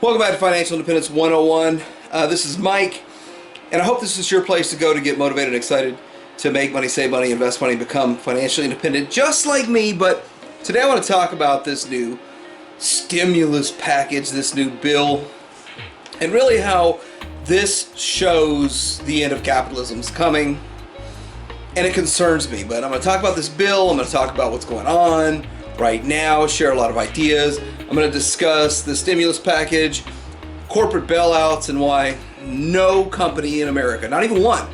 Welcome back to Financial Independence 101. This is Mike, and I hope this is your place to go to get motivated and excited to make money, save money, invest money, become financially independent just like me. But today I want to talk about this new stimulus package, this new bill, and really how this shows the end of capitalism is coming. And it concerns me, but I'm going to talk about this bill. I'm going to talk about what's going on right now, share a lot of ideas. I'm going to discuss the stimulus package, corporate bailouts, and why no company in America, not even one,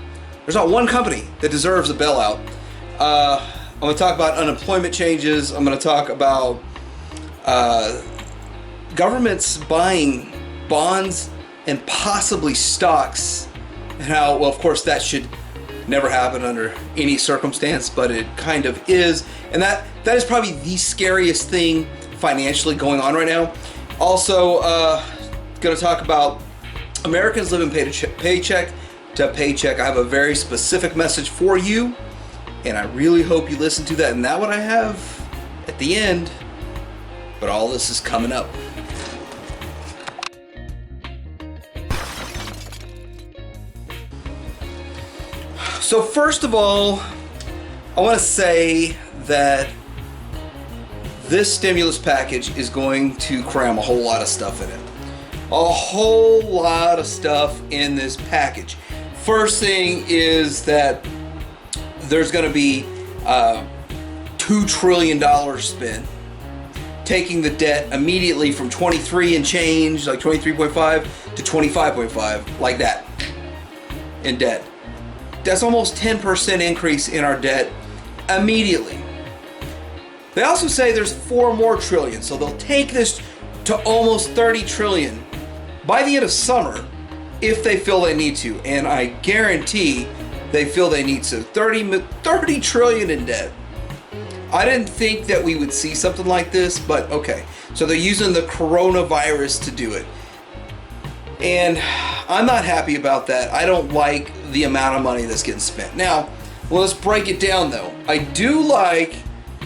there's not one company that deserves a bailout. I'm going to talk about unemployment changes. I'm going to talk about governments buying bonds and possibly stocks, and how, well, of course, that should never happen under any circumstance, but it kind of is. And that is probably the scariest thing financially going on right now. Also, going to talk about Americans living paycheck to paycheck. I have a very specific message for you, and I really hope you listen to that. And that's what I have at the end, but all this is coming up. So first of all, I want to say that this stimulus package is going to cram a whole lot of stuff in it. A whole lot of stuff in this package. First thing is that there's going to be $2 trillion spent, taking the debt immediately from 23 and change, like 23.5 to 25.5, like that, in debt. That's almost 10% increase in our debt immediately. They also say there's 4 more trillion, so they'll take this to almost 30 trillion by the end of summer if they feel they need to, and I guarantee they feel they need to. 30 trillion in debt. I didn't think that we would see something like this, but okay. So they're using the coronavirus to do it. And I'm not happy about that. I don't like the amount of money that's getting spent. Now, well, let's break it down though. I do like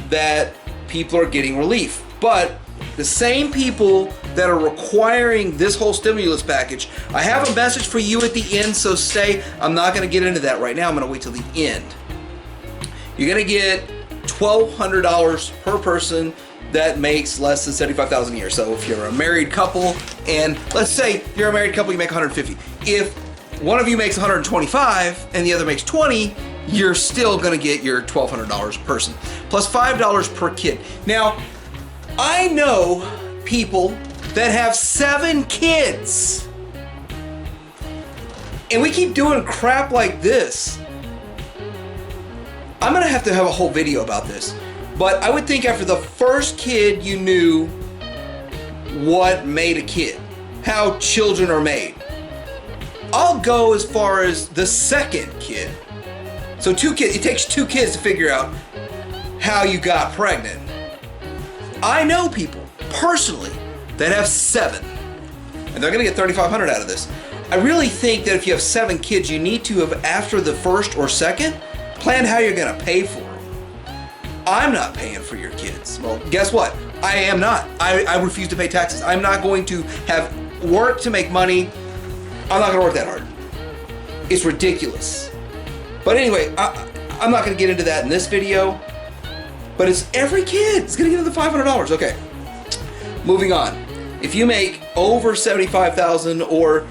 that people are getting relief, but the same people that are requiring this whole stimulus package, I have a message for you at the end, so stay. I'm not going to get into that right now. I'm going to wait till the end. You're going to get $1,200 per person that makes less than $75,000 a year. So if you're a married couple, and let's say you're a married couple, you make $150. If one of you makes $125 and the other makes $20, you're still gonna get your $1,200 per person, plus $5 per kid. Now, I know people that have 7 kids, and we keep doing crap like this. I'm gonna have to have a whole video about this. But I would think after the first kid, you knew what made a kid, how children are made. I'll go as far as the second kid. So 2 kids, it takes 2 kids to figure out how you got pregnant. I know people personally that have 7, and they're gonna get $3,500 out of this. I really think that if you have 7 kids, you need to have, after the first or second, plan how you're gonna pay for them. I'm not paying for your kids. Well, guess what? I am not. I refuse to pay taxes. I'm not going to have work to make money. I'm not going to work that hard. It's ridiculous. But anyway, I'm not going to get into that in this video. But it's every kid is going to get the $500. Okay. Moving on. If you make over $75,000 or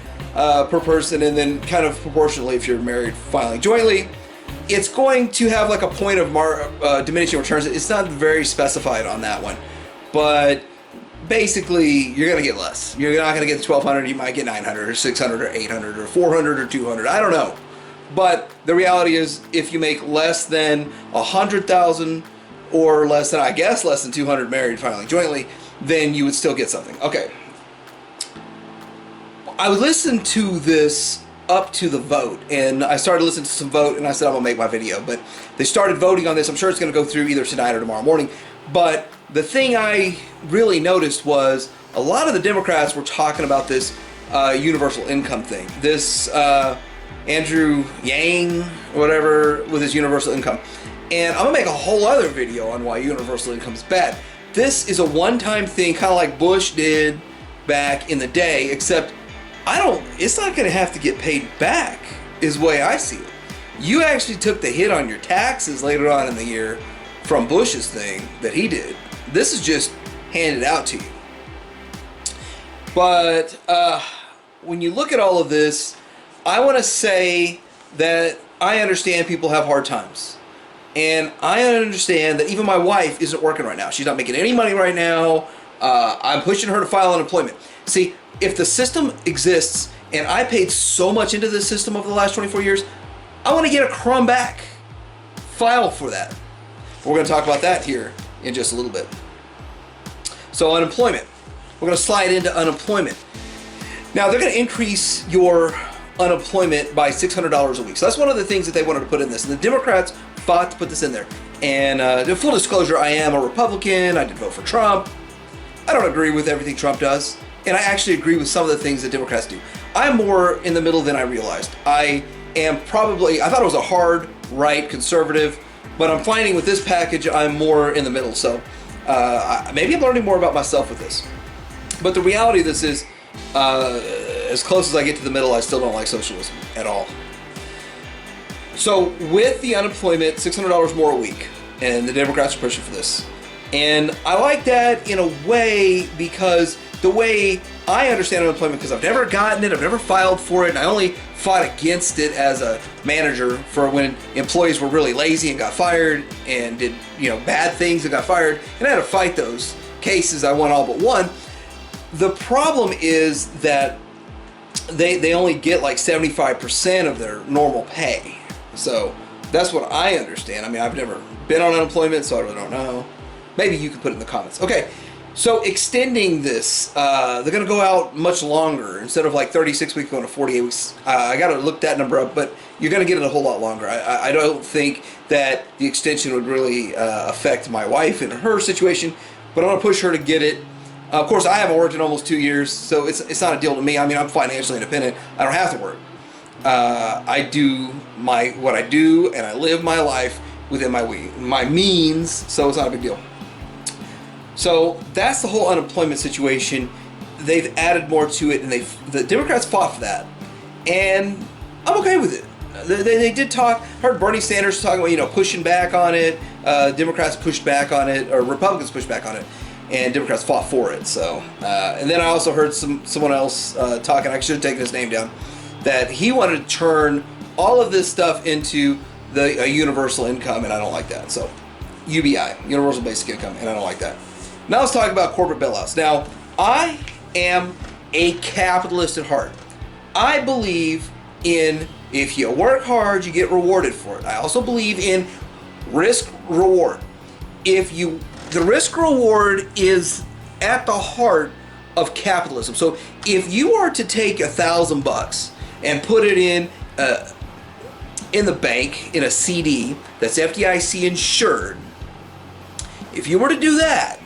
per person, and then kind of proportionally if you're married filing jointly, it's going to have like a point of diminishing returns. It's not very specified on that one, but basically you're going to get less. You're not going to get the $1,200. You might get $900 or $600 or $800 or $400 or $200. I don't know. But the reality is, if you make less than $100,000 or less than, I guess, less than $200 married filing jointly, then you would still get something. Okay. I listened to this up to the vote, and I started listening to some vote, and I said I'm gonna make my video, but they started voting on this. I'm sure it's gonna go through either tonight or tomorrow morning. But the thing I really noticed was a lot of the Democrats were talking about this universal income thing, this Andrew Yang, whatever, with his universal income. And I'm gonna make a whole other video on why universal income is bad. This is a one-time thing, kind of like Bush did back in the day, except it's not going to have to get paid back, is the way I see it. You actually took the hit on your taxes later on in the year from Bush's thing that he did. This is just handed out to you. But when you look at all of this, I want to say that I understand people have hard times. And I understand that even my wife isn't working right now. She's not making any money right now. I'm pushing her to file unemployment. See, if the system exists and I paid so much into this system over the last 24 years, I want to get a crumb back. File for that. We're going to talk about that here in just a little bit. So unemployment. We're going to slide into unemployment. Now they're going to increase your unemployment by $600 a week. So that's one of the things that they wanted to put in this. And the Democrats fought to put this in there. And full disclosure, I am a Republican. I did vote for Trump. I don't agree with everything Trump does. And I actually agree with some of the things that Democrats do. I'm more in the middle than I realized. I thought it was a hard right conservative, but I'm finding with this package, I'm more in the middle. So maybe I'm learning more about myself with this. But the reality of this is, as close as I get to the middle, I still don't like socialism at all. So with the unemployment, $600 more a week, and the Democrats are pushing for this. And I like that in a way because the way I understand unemployment, because I've never gotten it, I've never filed for it, and I only fought against it as a manager for when employees were really lazy and got fired and did bad things and got fired, and I had to fight those cases. I won all but one. The problem is that they only get like 75% of their normal pay. So that's what I understand. I mean, I've never been on unemployment, so I really don't know. Maybe you can put it in the comments. Okay, so extending this, they're going to go out much longer. Instead of like 36 weeks, going to 48 weeks. I got to look that number up, but you're going to get it a whole lot longer. I don't think that the extension would really affect my wife and her situation, but I'm going to push her to get it. Of course, I haven't worked in almost 2 years, so it's not a deal to me. I mean, I'm financially independent. I don't have to work. I do what I do, and I live my life within my means, so it's not a big deal. So that's the whole unemployment situation. They've added more to it, and the Democrats fought for that, and I'm okay with it. They did talk. Heard Bernie Sanders talking about pushing back on it. Democrats pushed back on it, or Republicans pushed back on it, and Democrats fought for it. So, and then I also heard someone else talking. I should have taken his name down. That he wanted to turn all of this stuff into a universal income, and I don't like that. So, UBI, Universal Basic Income, and I don't like that. Now let's talk about corporate bailouts. Now, I am a capitalist at heart. I believe in if you work hard, you get rewarded for it. I also believe in risk reward. The risk reward is at the heart of capitalism. So if you are to take $1,000 and put it in the bank in a CD that's FDIC insured, if you were to do that,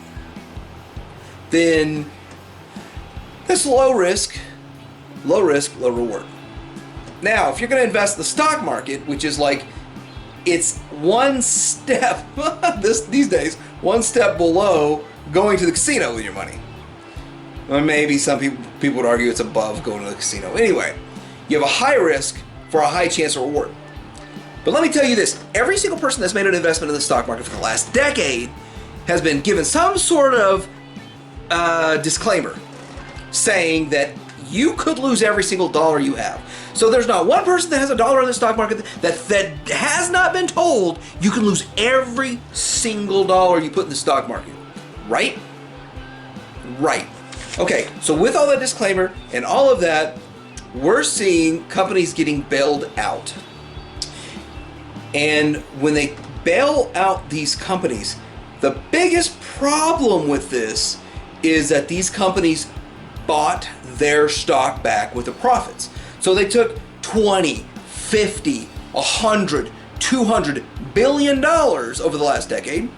then that's low risk, low reward. Now, if you're going to invest in the stock market, which is like, it's one step, these days, one step below going to the casino with your money. Or maybe some people would argue it's above going to the casino. Anyway, you have a high risk for a high chance of reward. But let me tell you this, every single person that's made an investment in the stock market for the last decade has been given some sort of disclaimer saying that you could lose every single dollar you have. So there's not one person that has a dollar in the stock market that has not been told you can lose every single dollar you put in the stock market. Right? Right. Okay, so with all that disclaimer and all of that, we're seeing companies getting bailed out. And when they bail out these companies, the biggest problem with this is that these companies bought their stock back with the profits. So they took 20, 50, 100, 200 billion dollars over the last decade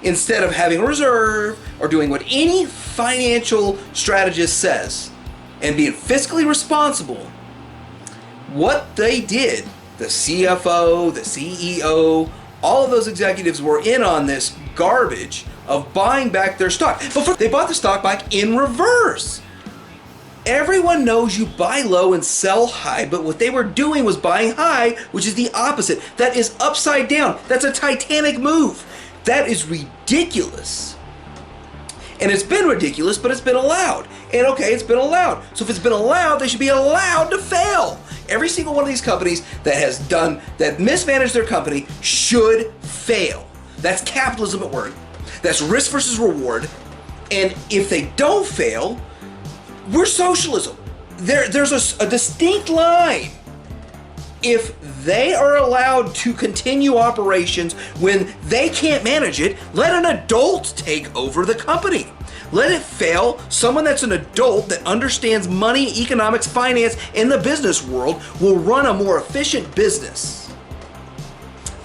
instead of having a reserve or doing what any financial strategist says and being fiscally responsible. What they did, the CFO, the CEO, all of those executives were in on this garbage of buying back their stock. But they bought the stock back in reverse. Everyone knows you buy low and sell high, but what they were doing was buying high, which is the opposite. That is upside down. That's a Titanic move. That is ridiculous. And it's been ridiculous, but it's been allowed. And okay, it's been allowed. So if it's been allowed, they should be allowed to fail. Every single one of these companies that mismanaged their company should fail. That's capitalism at work. That's risk versus reward. And if they don't fail, we're socialism. There's a distinct line. If they are allowed to continue operations when they can't manage it, let an adult take over the company. Let it fail. Someone that's an adult that understands money, economics, finance, in the business world will run a more efficient business.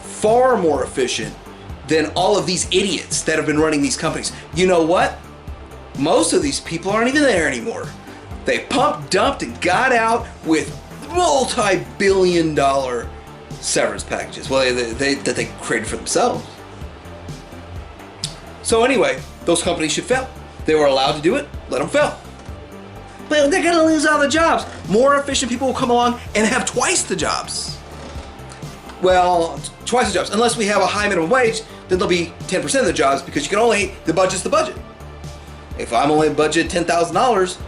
Far more efficient than all of these idiots that have been running these companies. You know what? Most of these people aren't even there anymore. They pumped, dumped, and got out with multi-billion-dollar severance packages. Well, that they created for themselves. So anyway, those companies should fail. They were allowed to do it. Let them fail. But they're going to lose all the jobs. More efficient people will come along and have twice the jobs. Well, twice the jobs. Unless we have a high minimum wage, then there'll be 10% of the jobs because you can only, the budget's the budget. If I'm only budget $10,000,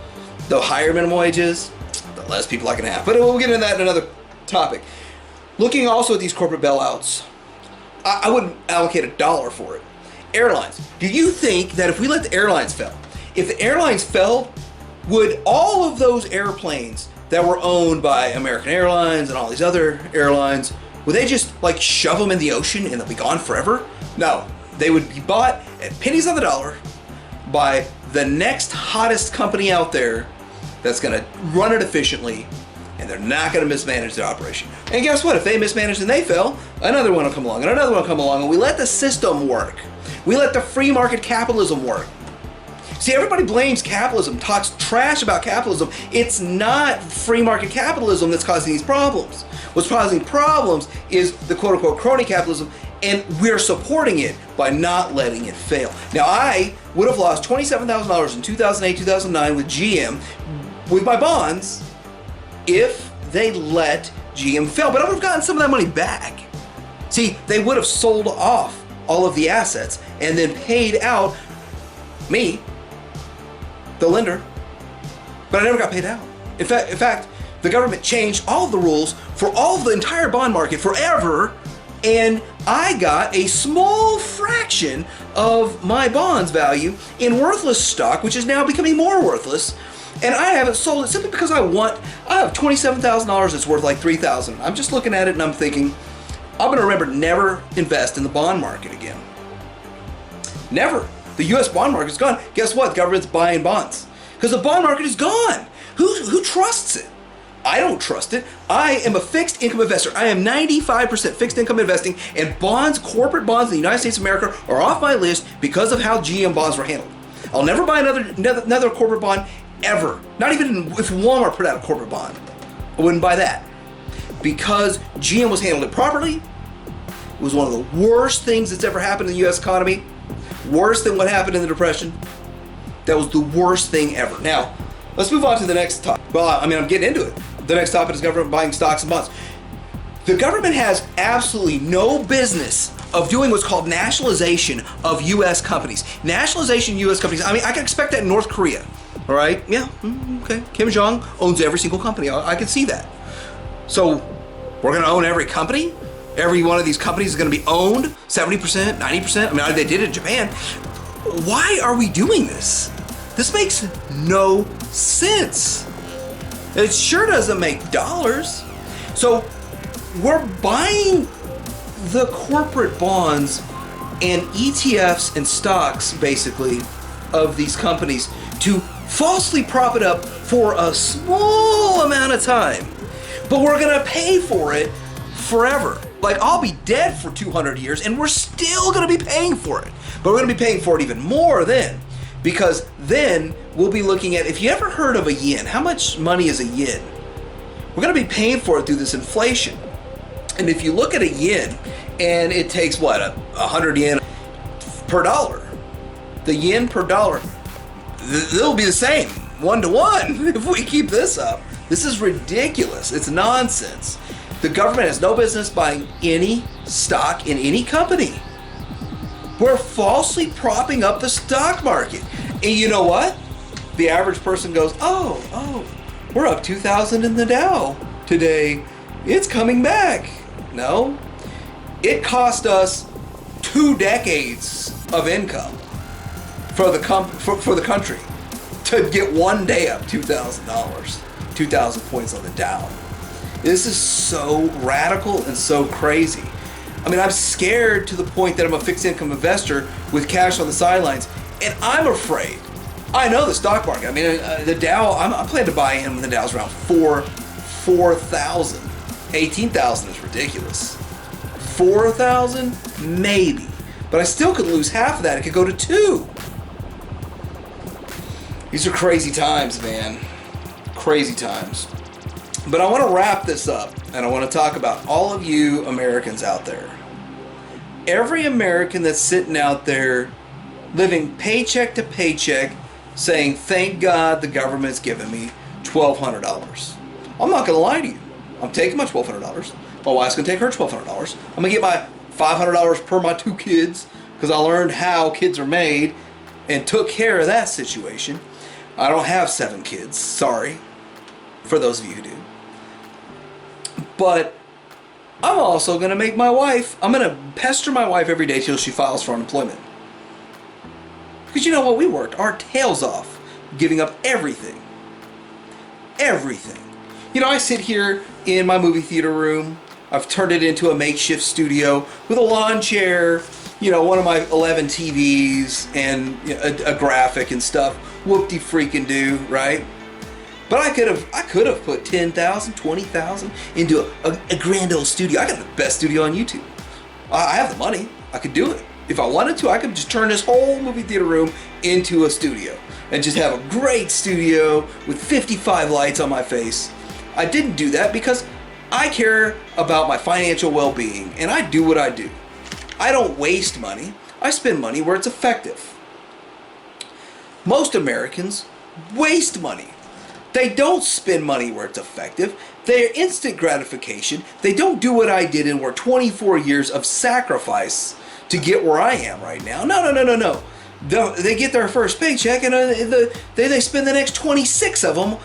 the higher minimum wage is, the less people I can have. But we'll get into that in another topic. Looking also at these corporate bailouts, I wouldn't allocate $1 for it. Airlines. Do you think that if we let the airlines fail, if the airlines fell, would all of those airplanes that were owned by American Airlines and all these other airlines, would they just like shove them in the ocean and they'll be gone forever? No, they would be bought at pennies on the dollar by the next hottest company out there that's going to run it efficiently, and they're not going to mismanage their operation. And guess what? If they mismanage and they fail, another one will come along and another one will come along, and we let the system work. We let the free market capitalism work. See, everybody blames capitalism, talks trash about capitalism. It's not free market capitalism that's causing these problems. What's causing problems is the quote-unquote crony capitalism, and we're supporting it by not letting it fail. Now, I would have lost $27,000 in 2008, 2009 with GM, with my bonds, if they let GM fail. But I would have gotten some of that money back. See, they would have sold off all of the assets and then paid out me, the lender, but I never got paid out. In fact, the government changed all of the rules for all of the entire bond market forever, and I got a small fraction of my bonds value in worthless stock, which is now becoming more worthless, and I haven't sold it simply because I have $27,000 that's worth like $3,000. I'm just looking at it and I'm thinking, I'm going to remember never invest in the bond market again. Never. The U.S. bond market is gone. Guess what? The government's buying bonds because the bond market is gone. Who trusts it? I don't trust it. I am a fixed income investor. I am 95% fixed income investing, and bonds, corporate bonds in the United States of America are off my list because of how GM bonds were handled. I'll never buy another corporate bond ever. Not even if Walmart put out a corporate bond. I wouldn't buy that. Because GM was handled improperly. It was one of the worst things that's ever happened in the U.S. economy. Worse than what happened in the Depression. That was the worst thing ever. Now, let's move on to the next topic. Well, I'm getting into it. The next topic is government buying stocks and bonds. The government has absolutely no business of doing what's called nationalization of U.S. companies. Nationalization of U.S. companies, I can expect that in North Korea. All right? Yeah, okay. Kim Jong owns every single company. I can see that. So, we're going to own every company? Every one of these companies is going to be owned 70%, 90%? They did it in Japan. Why are we doing this? This makes no sense. It sure doesn't make dollars. So we're buying the corporate bonds and ETFs and stocks, basically, of these companies to falsely prop it up for a small amount of time. But we're going to pay for it forever. Like, I'll be dead for 200 years and we're still going to be paying for it. But we're going to be paying for it even more then. Because then we'll be looking at, if you ever heard of a yen, how much money is a yen? We're going to be paying for it through this inflation. And if you look at a yen, and it takes what, 100 yen per dollar. The yen per dollar, they'll be the same. 1-to-1 if we keep this up. This is ridiculous. It's nonsense. The government has no business buying any stock in any company. We're falsely propping up the stock market. And you know what? The average person goes, oh, we're up 2,000 in the Dow today. It's coming back. No. It cost us 2 decades of income for the country to get one day up $2,000, 2,000 points on the Dow. This is so radical and so crazy. I mean, I'm scared to the point that I'm a fixed income investor with cash on the sidelines, and I'm afraid. I know the stock market. I mean, the Dow, I'm planning to buy in when the Dow's around 4,000. 18,000 is ridiculous. 4,000? Maybe. But I still could lose half of that. It could go to 2. These are crazy times, man. Crazy times. But I want to wrap this up, and I want to talk about all of you Americans out there. Every American that's sitting out there living paycheck to paycheck saying, thank God the government's giving me $1,200. I'm not going to lie to you. I'm taking my $1,200. My wife's going to take her $1,200. I'm going to get my $500 per my 2 kids because I learned how kids are made and took care of that situation. I don't have 7 kids. Sorry for those of you who do. But I'm also going to make my wife, I'm going to pester my wife every day till she files for unemployment. Because you know what? We worked our tails off giving up everything. Everything. You know, I sit here in my movie theater room. I've turned it into a makeshift studio with a lawn chair, you know, one of my 11 TVs and a graphic and stuff. Whoop-de-freaking do, right? But I could have put 10,000, 20,000 into a grand old studio. I got the best studio on YouTube. I have the money. I could do it. If I wanted to, I could just turn this whole movie theater room into a studio and just have a great studio with 55 lights on my face. I didn't do that because I care about my financial well-being, and I do what I do. I don't waste money. I spend money where it's effective. Most Americans waste money. They don't spend money where it's effective. They're instant gratification. They don't do what I did and work 24 years of sacrifice to get where I am right now. No. They get their first paycheck and they spend the next 26 of them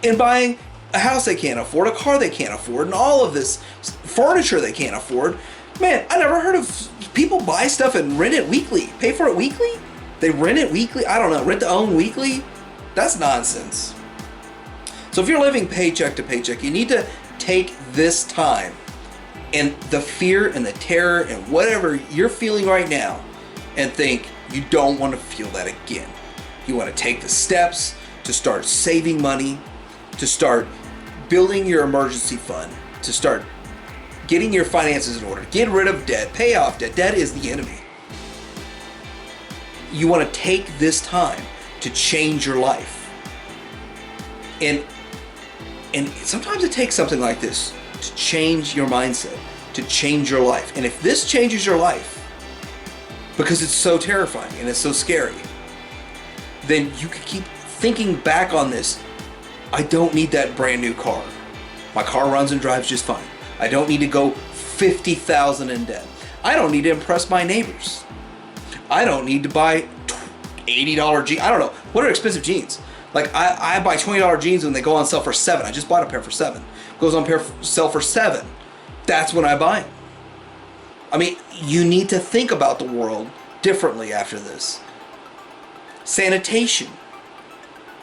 in buying a house they can't afford, a car they can't afford, and all of this furniture they can't afford. Man, I never heard of people buy stuff and rent it weekly. Pay for it weekly? They rent it weekly? I don't know. Rent to own weekly? That's nonsense. So if you're living paycheck to paycheck, you need to take this time and the fear and the terror and whatever you're feeling right now and think you don't want to feel that again. You want to take the steps to start saving money, to start building your emergency fund, to start getting your finances in order, get rid of debt, pay off debt. Debt is the enemy. You want to take this time to change your life. And sometimes it takes something like this to change your mindset, to change your life. And if this changes your life, because it's so terrifying and it's so scary, then you can keep thinking back on this. I don't need that brand new car. My car runs and drives just fine. I don't need to go $50,000 in debt. I don't need to impress my neighbors. I don't need to buy $80 jeans. I don't know. What are expensive jeans? Like I buy $20 jeans when they go on sale for $7. I just bought a pair for $7. Goes on sale for $7. That's when I buy them. I mean, you need to think about the world differently after this. Sanitation.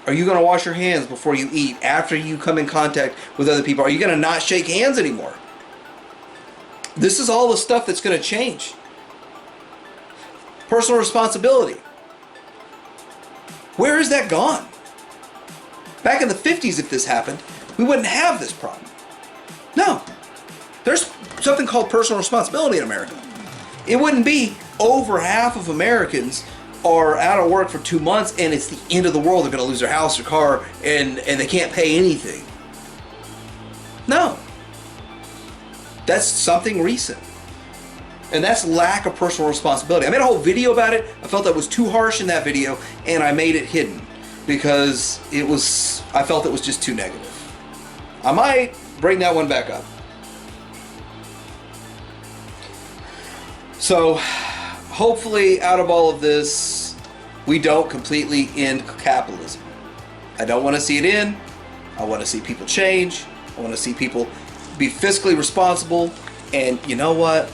Are you going to wash your hands before you eat, after you come in contact with other people? Are you going to not shake hands anymore? This is all the stuff that's going to change. Personal responsibility. Where is that gone? Back in the 50s, if this happened, we wouldn't have this problem. No. There's something called personal responsibility in America. It wouldn't be over half of Americans are out of work for 2 months and it's the end of the world. They're going to lose their house or car and they can't pay anything. No. That's something recent. And that's lack of personal responsibility. I made a whole video about it. I felt that was too harsh in that video and I made it hidden. because I felt it was just too negative. I might bring that one back up. So hopefully out of all of this, we don't completely end capitalism. I don't want to see it end. I want to see people change. I want to see people be fiscally responsible. And you know what?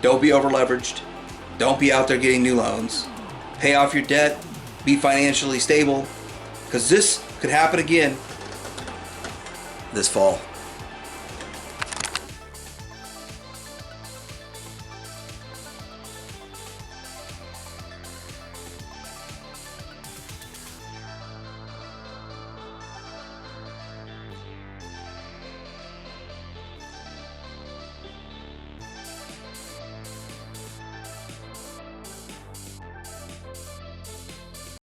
Don't be over leveraged. Don't be out there getting new loans. Pay off your debt. Be financially stable. Because this could happen again this fall.